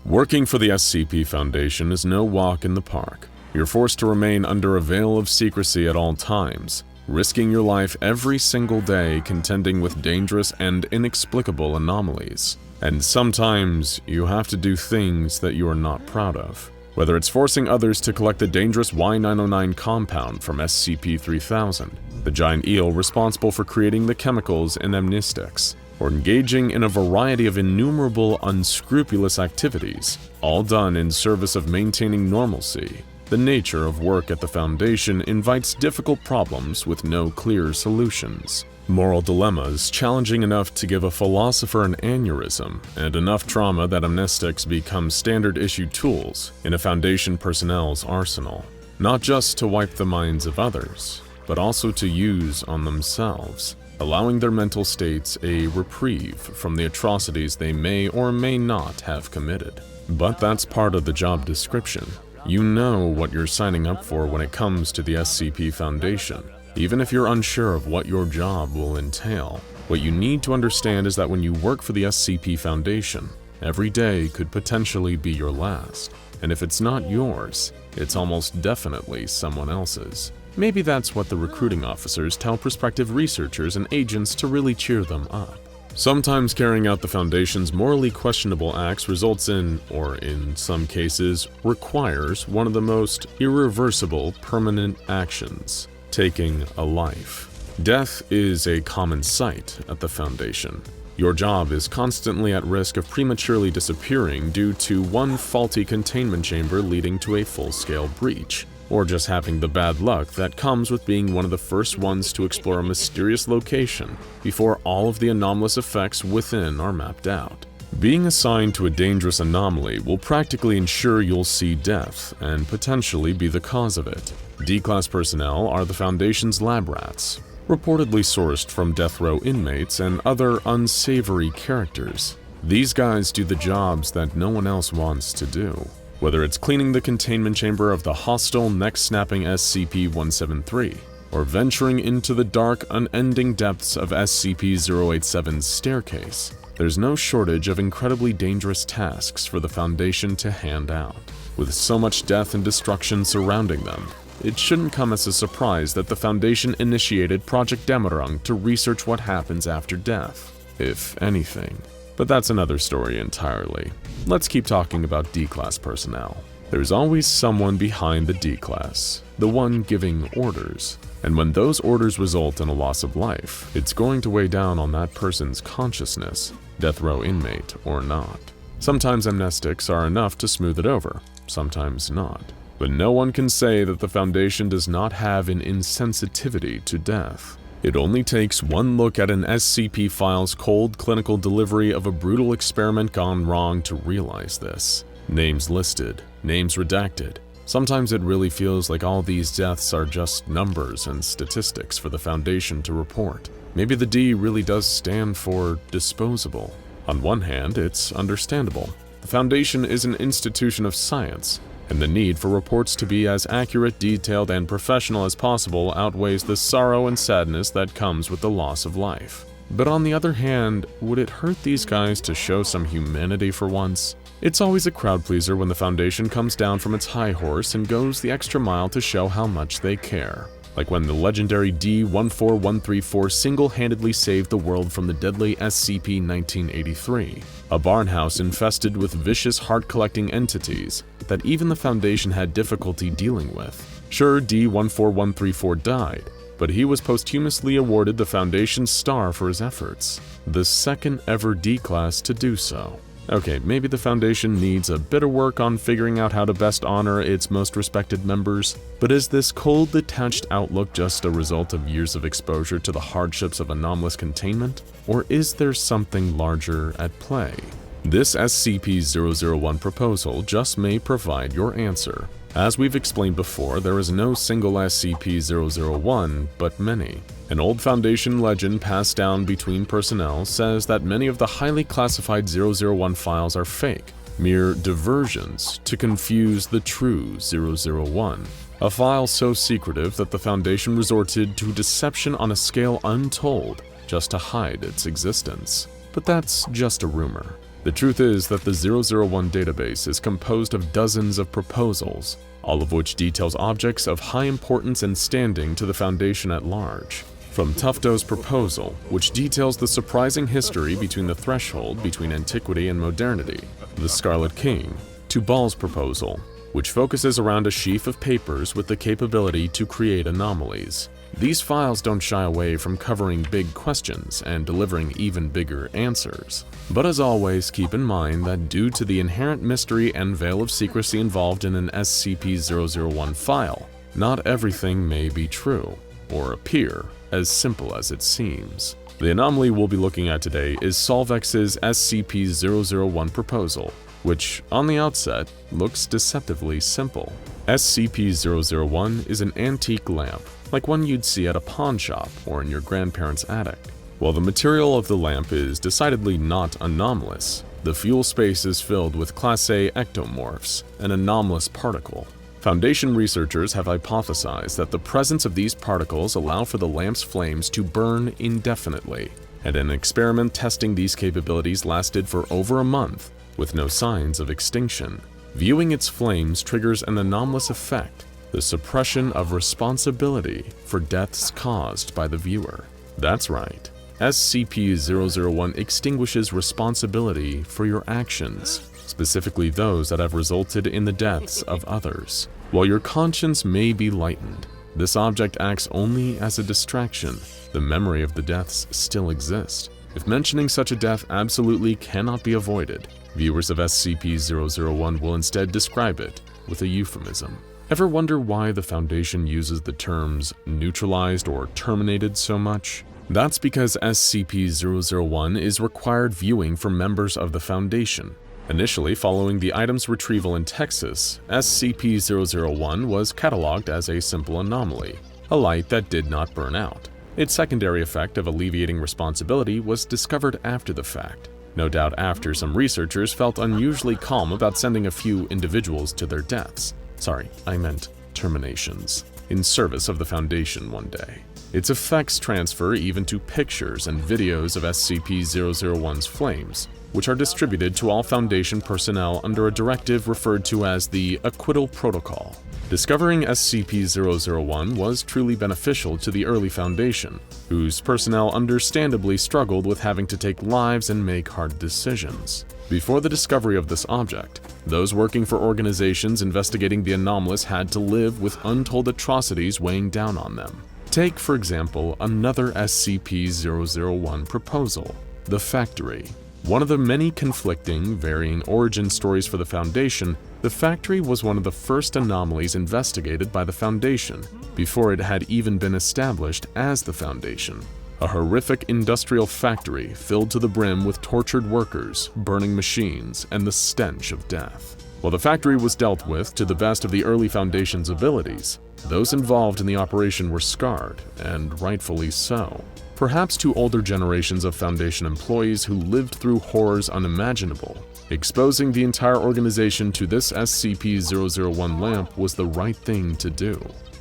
Working for the SCP Foundation is no walk in the park. You're forced to remain under a veil of secrecy at all times, risking your life every single day contending with dangerous and inexplicable anomalies. And sometimes you have to do things that you are not proud of. Whether it's forcing others to collect the dangerous Y909 compound from SCP-3000, the giant eel responsible for creating the chemicals in amnestics, or engaging in a variety of innumerable unscrupulous activities, all done in service of maintaining normalcy. The nature of work at the Foundation invites difficult problems with no clear solutions. Moral dilemmas challenging enough to give a philosopher an aneurysm, and enough trauma that amnestics become standard-issue tools in a Foundation personnel's arsenal, not just to wipe the minds of others, but also to use on themselves, allowing their mental states a reprieve from the atrocities they may or may not have committed. But that's part of the job description. You know what you're signing up for when it comes to the SCP Foundation. Even if you're unsure of what your job will entail, what you need to understand is that when you work for the SCP Foundation, every day could potentially be your last. And if it's not yours, it's almost definitely someone else's. Maybe that's what the recruiting officers tell prospective researchers and agents to really cheer them up. Sometimes carrying out the Foundation's morally questionable acts results in, or in some cases, requires one of the most irreversible permanent actions: taking a life. Death is a common sight at the Foundation. Your job is constantly at risk of prematurely disappearing due to one faulty containment chamber leading to a full-scale breach, or just having the bad luck that comes with being one of the first ones to explore a mysterious location before all of the anomalous effects within are mapped out. Being assigned to a dangerous anomaly will practically ensure you'll see death and potentially be the cause of it. D-Class personnel are the Foundation's lab rats, reportedly sourced from death row inmates and other unsavory characters. These guys do the jobs that no one else wants to do. Whether it's cleaning the containment chamber of the hostile, neck-snapping SCP-173, or venturing into the dark, unending depths of SCP-087's staircase, there's no shortage of incredibly dangerous tasks for the Foundation to hand out. With so much death and destruction surrounding them, it shouldn't come as a surprise that the Foundation initiated Project Demerung to research what happens after death, if anything. But that's another story entirely. Let's keep talking about D-Class personnel. There's always someone behind the D-Class, the one giving orders. And when those orders result in a loss of life, it's going to weigh down on that person's consciousness, death row inmate or not. Sometimes amnestics are enough to smooth it over, sometimes not. But no one can say that the Foundation does not have an insensitivity to death. It only takes one look at an SCP file's cold clinical delivery of a brutal experiment gone wrong to realize this. Names listed, names redacted. Sometimes it really feels like all these deaths are just numbers and statistics for the Foundation to report. Maybe the D really does stand for disposable. On one hand, it's understandable. The Foundation is an institution of science, and the need for reports to be as accurate, detailed, and professional as possible outweighs the sorrow and sadness that comes with the loss of life. But on the other hand, would it hurt these guys to show some humanity for once? It's always a crowd pleaser when the Foundation comes down from its high horse and goes the extra mile to show how much they care. Like when the legendary D-14134 single-handedly saved the world from the deadly SCP-1983, a barnhouse infested with vicious heart-collecting entities that even the Foundation had difficulty dealing with. Sure, D-14134 died, but he was posthumously awarded the Foundation's star for his efforts, the second ever D-Class to do so. Okay, maybe the Foundation needs a bit of work on figuring out how to best honor its most respected members, but is this cold, detached outlook just a result of years of exposure to the hardships of anomalous containment, or is there something larger at play? This SCP-001 proposal just may provide your answer. As we've explained before, there is no single SCP-001, but many. An old Foundation legend passed down between personnel says that many of the highly classified 001 files are fake, mere diversions to confuse the true 001. A file so secretive that the Foundation resorted to deception on a scale untold just to hide its existence. But that's just a rumor. The truth is that the 001 database is composed of dozens of proposals, all of which details objects of high importance and standing to the Foundation at large. From Tufto's proposal, which details the surprising history between the threshold between antiquity and modernity, the Scarlet King, to Ball's proposal, which focuses around a sheaf of papers with the capability to create anomalies. These files don't shy away from covering big questions and delivering even bigger answers. But as always, keep in mind that due to the inherent mystery and veil of secrecy involved in an SCP-001 file, not everything may be true, or appear as simple as it seems. The anomaly we'll be looking at today is Solvex's SCP-001 proposal, which, on the outset, looks deceptively simple. SCP-001 is an antique lamp, like one you'd see at a pawn shop or in your grandparents' attic. While the material of the lamp is decidedly not anomalous, the fuel space is filled with Class A ectomorphs, an anomalous particle. Foundation researchers have hypothesized that the presence of these particles allow for the lamp's flames to burn indefinitely, and an experiment testing these capabilities lasted for over a month, with no signs of extinction. Viewing its flames triggers an anomalous effect, the suppression of responsibility for deaths caused by the viewer. That's right, SCP-001 extinguishes responsibility for your actions, specifically those that have resulted in the deaths of others. While your conscience may be lightened, this object acts only as a distraction. The memory of the deaths still exists. If mentioning such a death absolutely cannot be avoided, viewers of SCP-001 will instead describe it with a euphemism. Ever wonder why the Foundation uses the terms neutralized or terminated so much? That's because SCP-001 is required viewing for members of the Foundation. Initially, following the item's retrieval in Texas, SCP-001 was cataloged as a simple anomaly, a light that did not burn out. Its secondary effect of alleviating responsibility was discovered after the fact, no doubt after some researchers felt unusually calm about sending a few individuals to their deaths. Sorry, I meant terminations, in service of the Foundation one day. Its effects transfer even to pictures and videos of SCP-001's flames, which are distributed to all Foundation personnel under a directive referred to as the Acquittal Protocol. Discovering SCP-001 was truly beneficial to the early Foundation, whose personnel understandably struggled with having to take lives and make hard decisions. Before the discovery of this object, those working for organizations investigating the anomalous had to live with untold atrocities weighing down on them. Take, for example, another SCP-001 proposal, the Factory. One of the many conflicting, varying origin stories for the Foundation, the Factory was one of the first anomalies investigated by the Foundation, before it had even been established as the Foundation. A horrific industrial factory filled to the brim with tortured workers, burning machines, and the stench of death. While the factory was dealt with to the best of the early Foundation's abilities, those involved in the operation were scarred, and rightfully so. Perhaps to older generations of Foundation employees who lived through horrors unimaginable, exposing the entire organization to this SCP-001 lamp was the right thing to do,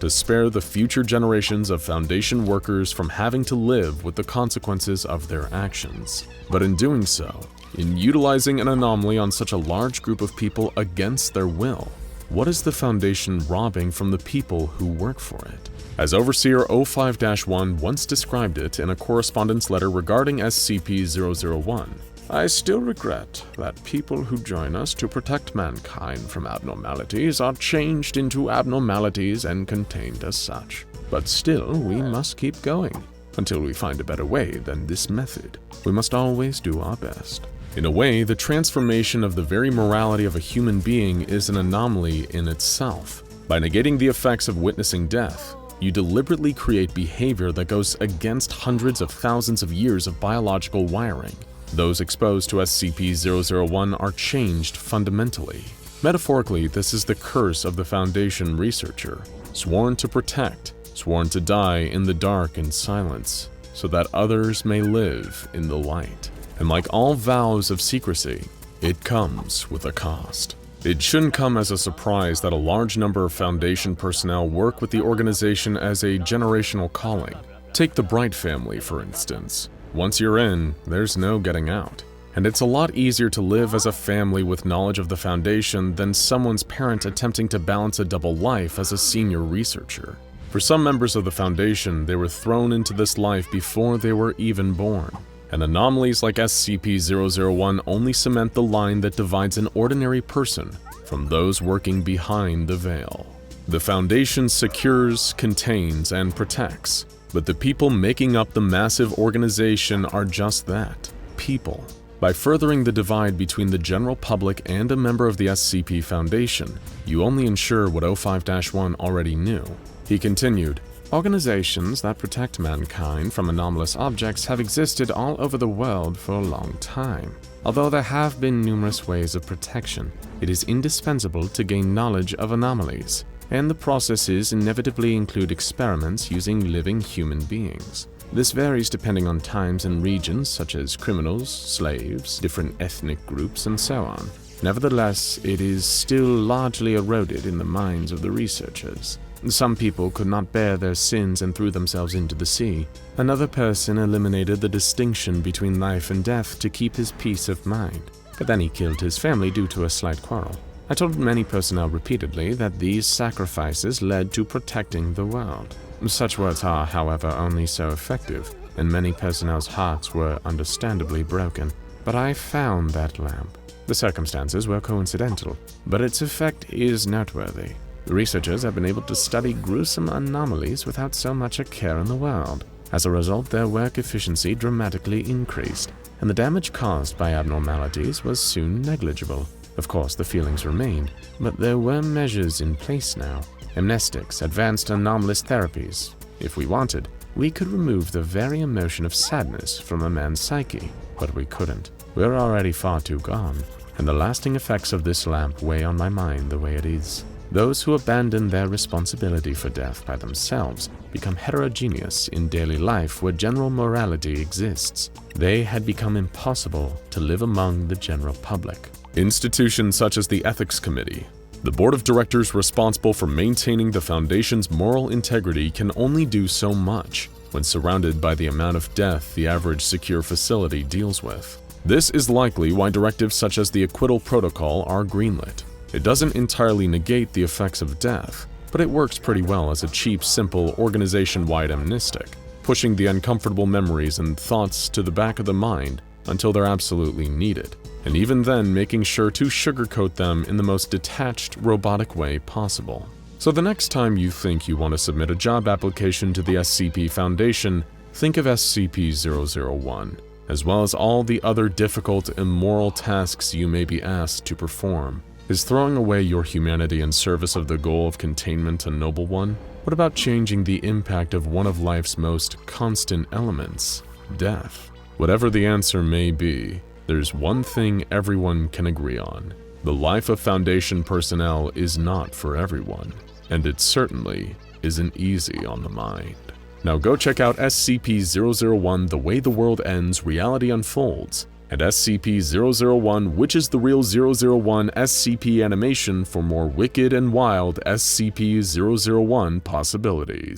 to spare the future generations of Foundation workers from having to live with the consequences of their actions. But in doing so, in utilizing an anomaly on such a large group of people against their will, what is the Foundation robbing from the people who work for it? As Overseer 05-1 once described it in a correspondence letter regarding SCP-001, I still regret that people who join us to protect mankind from abnormalities are changed into abnormalities and contained as such. But still, we must keep going until we find a better way than this method. We must always do our best. In a way, the transformation of the very morality of a human being is an anomaly in itself. By negating the effects of witnessing death, you deliberately create behavior that goes against hundreds of thousands of years of biological wiring. Those exposed to SCP-001 are changed fundamentally. Metaphorically, this is the curse of the Foundation researcher, sworn to protect, sworn to die in the dark and silence, so that others may live in the light. And like all vows of secrecy, it comes with a cost. It shouldn't come as a surprise that a large number of Foundation personnel work with the organization as a generational calling. Take the Bright family, for instance. Once you're in, there's no getting out. and it's a lot easier to live as a family with knowledge of the Foundation than someone's parent attempting to balance a double life as a senior researcher. For some members of the Foundation, they were thrown into this life before they were even born, and anomalies like SCP-001 only cement the line that divides an ordinary person from those working behind the veil. The Foundation secures, contains, and protects, but the people making up the massive organization are just that, people. By furthering the divide between the general public and a member of the SCP Foundation, you only ensure what 05-1 already knew. He continued, "Organizations that protect mankind from anomalous objects have existed all over the world for a long time. Although there have been numerous ways of protection, it is indispensable to gain knowledge of anomalies, and the processes inevitably include experiments using living human beings. This varies depending on times and regions, such as criminals, slaves, different ethnic groups, and so on. Nevertheless, it is still largely eroded in the minds of the researchers. Some people could not bear their sins and threw themselves into the sea. Another person eliminated the distinction between life and death to keep his peace of mind, but then he killed his family due to a slight quarrel. I told many personnel repeatedly that these sacrifices led to protecting the world. Such words are, however, only so effective, and many personnel's hearts were understandably broken. But I found that lamp. The circumstances were coincidental, but its effect is noteworthy. The researchers have been able to study gruesome anomalies without so much a care in the world. As a result, their work efficiency dramatically increased, and the damage caused by abnormalities was soon negligible. Of course, the feelings remained, but there were measures in place now. Amnestics, advanced anomalous therapies. If we wanted, we could remove the very emotion of sadness from a man's psyche, but we couldn't. We're already far too gone, and the lasting effects of this lamp weigh on my mind the way it is. Those who abandon their responsibility for death by themselves become heterogeneous in daily life where general morality exists. They had become impossible to live among the general public. Institutions such as the Ethics Committee, the board of directors responsible for maintaining the Foundation's moral integrity, can only do so much when surrounded by the amount of death the average secure facility deals with. This is likely why directives such as the Acquittal Protocol are greenlit. It doesn't entirely negate the effects of death, but it works pretty well as a cheap, simple, organization-wide amnestic, pushing the uncomfortable memories and thoughts to the back of the mind until they're absolutely needed, and even then making sure to sugarcoat them in the most detached, robotic way possible. So the next time you think you want to submit a job application to the SCP Foundation, think of SCP-001, as well as all the other difficult, immoral tasks you may be asked to perform. Is throwing away your humanity in service of the goal of containment a noble one? What about changing the impact of one of life's most constant elements, death? Whatever the answer may be, there's one thing everyone can agree on. The life of Foundation personnel is not for everyone, and it certainly isn't easy on the mind. Now go check out SCP-001 The Way the World Ends, Reality Unfolds, and SCP-001 Which is the Real 001 SCP animation for more wicked and wild SCP-001 possibilities.